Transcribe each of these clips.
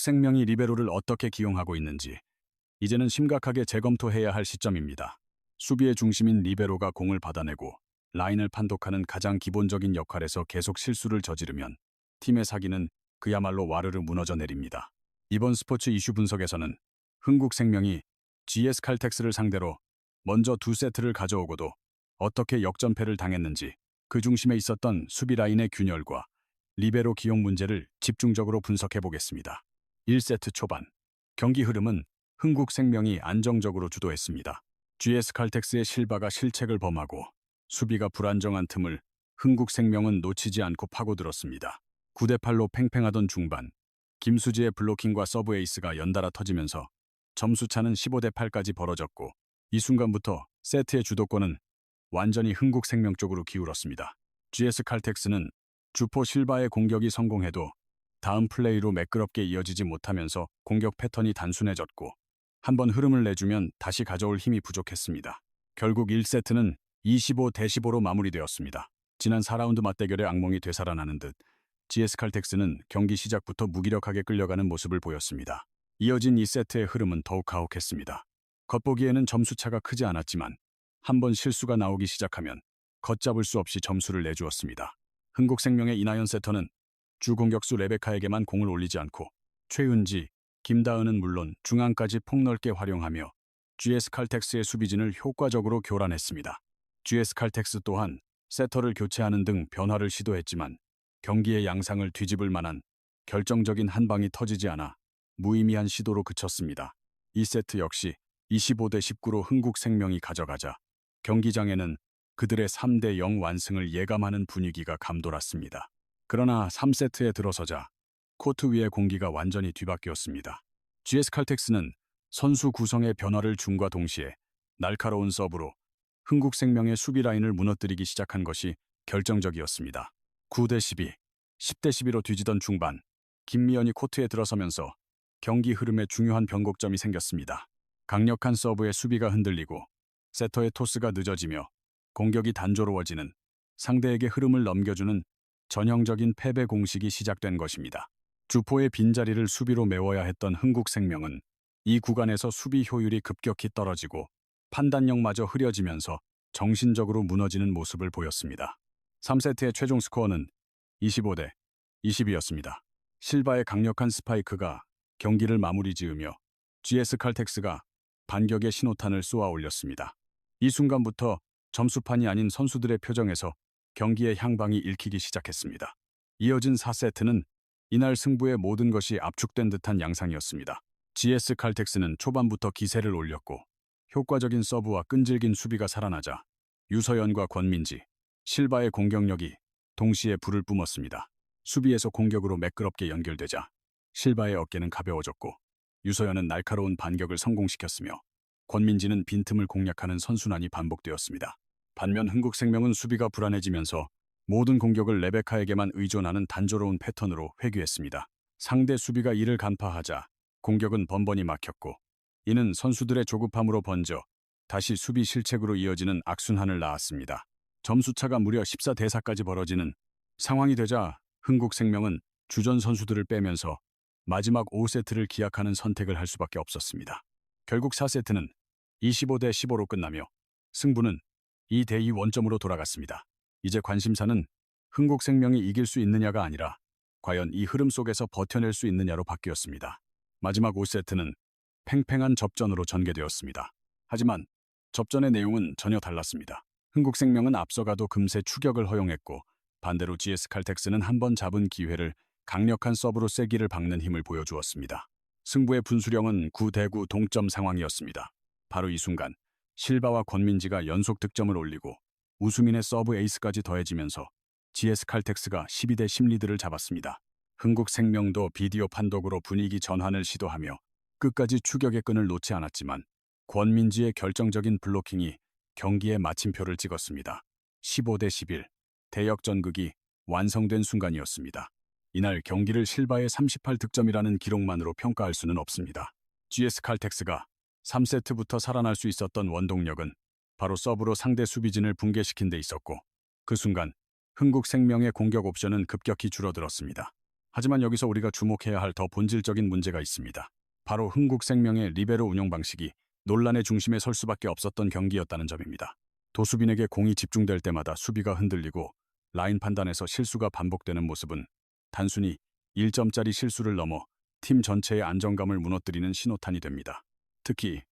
흥국생명이 리베로를 어떻게 기용하고 있는지 이제는 심각하게 재검토해야 할 시점입니다. 수비의 중심인 리베로가 공을 받아내고 라인을 판독하는 가장 기본적인 역할에서 계속 실수를 저지르면 팀의 사기는 그야말로 와르르 무너져 내립니다. 이번 스포츠 이슈 분석에서는 흥국생명이 GS 칼텍스를 상대로 먼저 2세트를 가져오고도 어떻게 역전패를 당했는지, 그 중심에 있었던 수비 라인의 균열과 리베로 기용 문제를 집중적으로 분석해 보겠습니다. 1세트 초반, 경기 흐름은 흥국생명이 안정적으로 주도했습니다. GS 칼텍스의 실바가 실책을 범하고 수비가 불안정한 틈을 흥국생명은 놓치지 않고 파고들었습니다. 9대8로 팽팽하던 중반, 김수지의 블로킹과 서브 에이스가 연달아 터지면서 점수차는 15대8까지 벌어졌고, 이 순간부터 세트의 주도권은 완전히 흥국생명 쪽으로 기울었습니다. GS 칼텍스는 주포 실바의 공격이 성공해도 다음 플레이로 매끄럽게 이어지지 못하면서 공격 패턴이 단순해졌고, 한번 흐름을 내주면 다시 가져올 힘이 부족했습니다. 결국 1세트는 25대15로 마무리되었습니다. 지난 4라운드 맞대결의 악몽이 되살아나는 듯 GS 칼텍스는 경기 시작부터 무기력하게 끌려가는 모습을 보였습니다. 이어진 2세트의 흐름은 더욱 가혹했습니다. 겉보기에는 점수차가 크지 않았지만 한번 실수가 나오기 시작하면 걷잡을 수 없이 점수를 내주었습니다. 흥국생명의 이나연 세터는 주 공격수 레베카에게만 공을 올리지 않고 최은지, 김다은은 물론 중앙까지 폭넓게 활용하며 GS 칼텍스의 수비진을 효과적으로 교란했습니다. GS 칼텍스 또한 세터를 교체하는 등 변화를 시도했지만 경기의 양상을 뒤집을 만한 결정적인 한 방이 터지지 않아 무의미한 시도로 그쳤습니다. 2세트 역시 25대19로 흥국생명이 가져가자 경기장에는 그들의 3대0 완승을 예감하는 분위기가 감돌았습니다. 그러나 3세트에 들어서자 코트 위의 공기가 완전히 뒤바뀌었습니다. GS 칼텍스는 선수 구성의 변화를 줌과 동시에 날카로운 서브로 흥국생명의 수비 라인을 무너뜨리기 시작한 것이 결정적이었습니다. 9대12, 10대12로 뒤지던 중반, 김미연이 코트에 들어서면서 경기 흐름에 중요한 변곡점이 생겼습니다. 강력한 서브에 수비가 흔들리고 세터의 토스가 늦어지며 공격이 단조로워지는, 상대에게 흐름을 넘겨주는 전형적인 패배 공식이 시작된 것입니다. 주포의 빈자리를 수비로 메워야 했던 흥국생명은 이 구간에서 수비 효율이 급격히 떨어지고 판단력마저 흐려지면서 정신적으로 무너지는 모습을 보였습니다. 3세트의 최종 스코어는 25대22였습니다. 실바의 강력한 스파이크가 경기를 마무리 지으며 GS 칼텍스가 반격의 신호탄을 쏘아 올렸습니다. 이 순간부터 점수판이 아닌 선수들의 표정에서 경기의 향방이 읽히기 시작했습니다. 이어진 4세트는 이날 승부의 모든 것이 압축된 듯한 양상이었습니다. GS 칼텍스는 초반부터 기세를 올렸고 효과적인 서브와 끈질긴 수비가 살아나자 유서연과 권민지, 실바의 공격력이 동시에 불을 뿜었습니다. 수비에서 공격으로 매끄럽게 연결되자 실바의 어깨는 가벼워졌고 유서연은 날카로운 반격을 성공시켰으며 권민지는 빈틈을 공략하는 선순환이 반복되었습니다. 반면 흥국생명은 수비가 불안해지면서 모든 공격을 레베카에게만 의존하는 단조로운 패턴으로 회귀했습니다. 상대 수비가 이를 간파하자 공격은 번번이 막혔고, 이는 선수들의 조급함으로 번져 다시 수비 실책으로 이어지는 악순환을 낳았습니다. 점수차가 무려 14대4까지 벌어지는 상황이 되자 흥국생명은 주전 선수들을 빼면서 마지막 5세트를 기약하는 선택을 할 수밖에 없었습니다. 결국 4세트는 25대15로 끝나며 승부는 2대2 원점으로 돌아갔습니다. 이제 관심사는 흥국생명이 이길 수 있느냐가 아니라 과연 이 흐름 속에서 버텨낼 수 있느냐로 바뀌었습니다. 마지막 5세트는 팽팽한 접전으로 전개되었습니다. 하지만 접전의 내용은 전혀 달랐습니다. 흥국생명은 앞서가도 금세 추격을 허용했고, 반대로 GS 칼텍스는 한번 잡은 기회를 강력한 서브로 쐐기를 박는 힘을 보여주었습니다. 승부의 분수령은 9대9 동점 상황이었습니다. 바로 이 순간 실바와 권민지가 연속 득점을 올리고 우수민의 서브 에이스까지 더해지면서 GS 칼텍스가 12대10 리드를 잡았습니다. 흥국생명도 비디오 판독으로 분위기 전환을 시도하며 끝까지 추격의 끈을 놓지 않았지만 권민지의 결정적인 블로킹이 경기에 마침표를 찍었습니다. 15대11, 대역전극이 완성된 순간이었습니다. 이날 경기를 실바의 38득점이라는 기록만으로 평가할 수는 없습니다. GS 칼텍스가 3세트부터 살아날 수 있었던 원동력은 바로 서브로 상대 수비진을 붕괴시킨 데 있었고, 그 순간 흥국생명의 공격 옵션은 급격히 줄어들었습니다. 하지만 여기서 우리가 주목해야 할 더 본질적인 문제가 있습니다. 바로 흥국생명의 리베로 운영 방식이 논란의 중심에 설 수밖에 없었던 경기였다는 점입니다. 도수빈에게 공이 집중될 때마다 수비가 흔들리고 라인 판단에서 실수가 반복되는 모습은 단순히 1점짜리 실수를 넘어 팀 전체의 안정감을 무너뜨리는 신호탄이 됩니다. 특히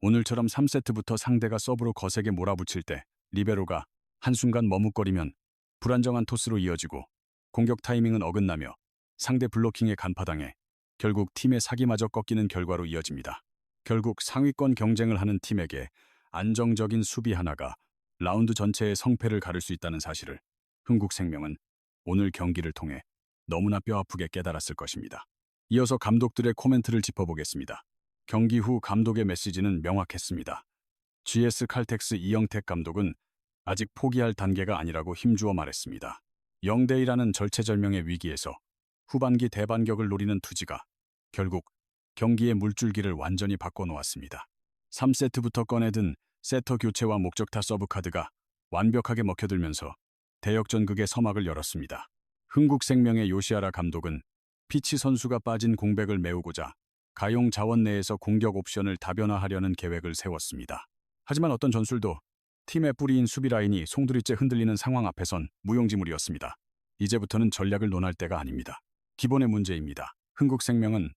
오늘처럼 3세트부터 상대가 서브로 거세게 몰아붙일 때 리베로가 한순간 머뭇거리면 불안정한 토스로 이어지고 공격 타이밍은 어긋나며 상대 블로킹에 간파당해 결국 팀의 사기마저 꺾이는 결과로 이어집니다. 결국 상위권 경쟁을 하는 팀에게 안정적인 수비 하나가 라운드 전체의 성패를 가를 수 있다는 사실을 흥국생명은 오늘 경기를 통해 너무나 뼈아프게 깨달았을 것입니다. 이어서 감독들의 코멘트를 짚어보겠습니다. 경기 후 감독의 메시지는 명확했습니다. GS 칼텍스 이영택 감독은 아직 포기할 단계가 아니라고 힘주어 말했습니다. 0대1라는 절체절명의 위기에서 후반기 대반격을 노리는 투지가 결국 경기의 물줄기를 완전히 바꿔놓았습니다. 3세트부터 꺼내든 세터 교체와 목적타 서브 카드가 완벽하게 먹혀들면서 대역전극의 서막을 열었습니다. 흥국생명의 요시아라 감독은 피치 선수가 빠진 공백을 메우고자 가용 자원 내에서 공격 옵션을 다변화하려는 계획을 세웠습니다. 하지만 어떤 전술도 팀의 뿌리인 수비 라인이 송두리째 흔들리는 상황 앞에선 무용지물이었습니다. 이제부터는 전략을 논할 때가 아닙니다. 기본의 문제입니다. 흥국생명은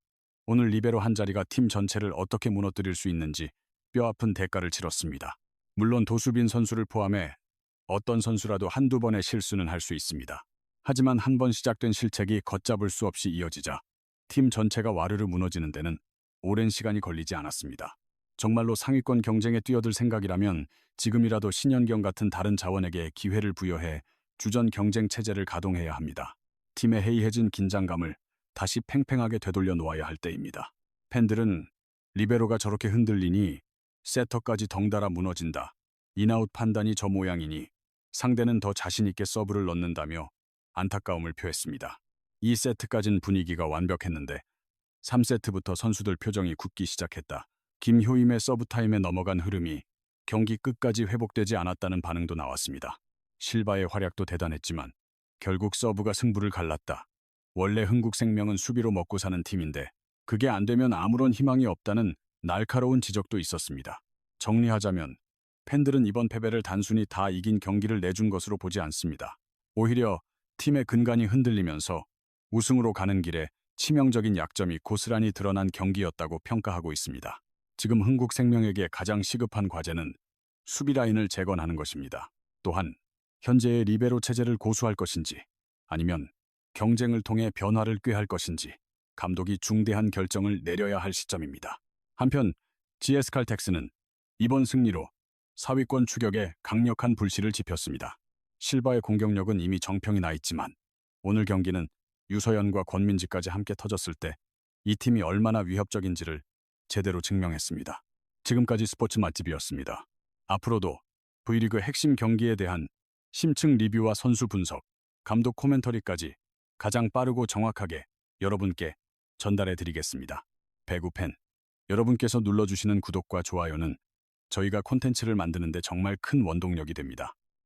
오늘 리베로 한 자리가 팀 전체를 어떻게 무너뜨릴 수 있는지 뼈아픈 대가를 치렀습니다. 물론 도수빈 선수를 포함해 어떤 선수라도 한두 번의 실수는 할 수 있습니다. 하지만 한 번 시작된 실책이 걷잡을 수 없이 이어지자 팀 전체가 와르르 무너지는 데는 오랜 시간이 걸리지 않았습니다. 정말로 상위권 경쟁에 뛰어들 생각이라면 지금이라도 신현경 같은 다른 자원에게 기회를 부여해 주전 경쟁 체제를 가동해야 합니다. 팀의 해이해진 긴장감을 다시 팽팽하게 되돌려 놓아야 할 때입니다. 팬들은 리베로가 저렇게 흔들리니 세터까지 덩달아 무너진다. 인아웃 판단이 저 모양이니 상대는 더 자신있게 서브를 넣는다며 안타까움을 표했습니다. 2세트까진 분위기가 완벽했는데 3세트부터 선수들 표정이 굳기 시작했다. 김효임의 서브타임에 넘어간 흐름이 경기 끝까지 회복되지 않았다는 반응도 나왔습니다. 실바의 활약도 대단했지만 결국 서브가 승부를 갈랐다. 원래 흥국생명은 수비로 먹고 사는 팀인데 그게 안 되면 아무런 희망이 없다는 날카로운 지적도 있었습니다. 정리하자면 팬들은 이번 패배를 단순히 다 이긴 경기를 내준 것으로 보지 않습니다. 오히려 팀의 근간이 흔들리면서 우승으로 가는 길에 치명적인 약점이 고스란히 드러난 경기였다고 평가하고 있습니다. 지금 흥국생명에게 가장 시급한 과제는 수비 라인을 재건하는 것입니다. 또한 현재의 리베로 체제를 고수할 것인지 아니면 경쟁을 통해 변화를 꾀할 것인지 감독이 중대한 결정을 내려야 할 시점입니다. 한편 GS 칼텍스는 이번 승리로 사위권 추격에 강력한 불씨를 지폈습니다. 실바의 공격력은 이미 정평이 나 있지만 오늘 경기는 유서연과 권민지까지 함께 터졌을 때 이 팀이 얼마나 위협적인지를 제대로 증명했습니다. 지금까지 스포츠 맛집이었습니다. 앞으로도 V리그 핵심 경기에 대한 심층 리뷰와 선수 분석, 감독 코멘터리까지 가장 빠르고 정확하게 여러분께 전달해 드리겠습니다. 배구 팬, 여러분께서 눌러주시는 구독과 좋아요는 저희가 콘텐츠를 만드는 데 정말 큰 원동력이 됩니다.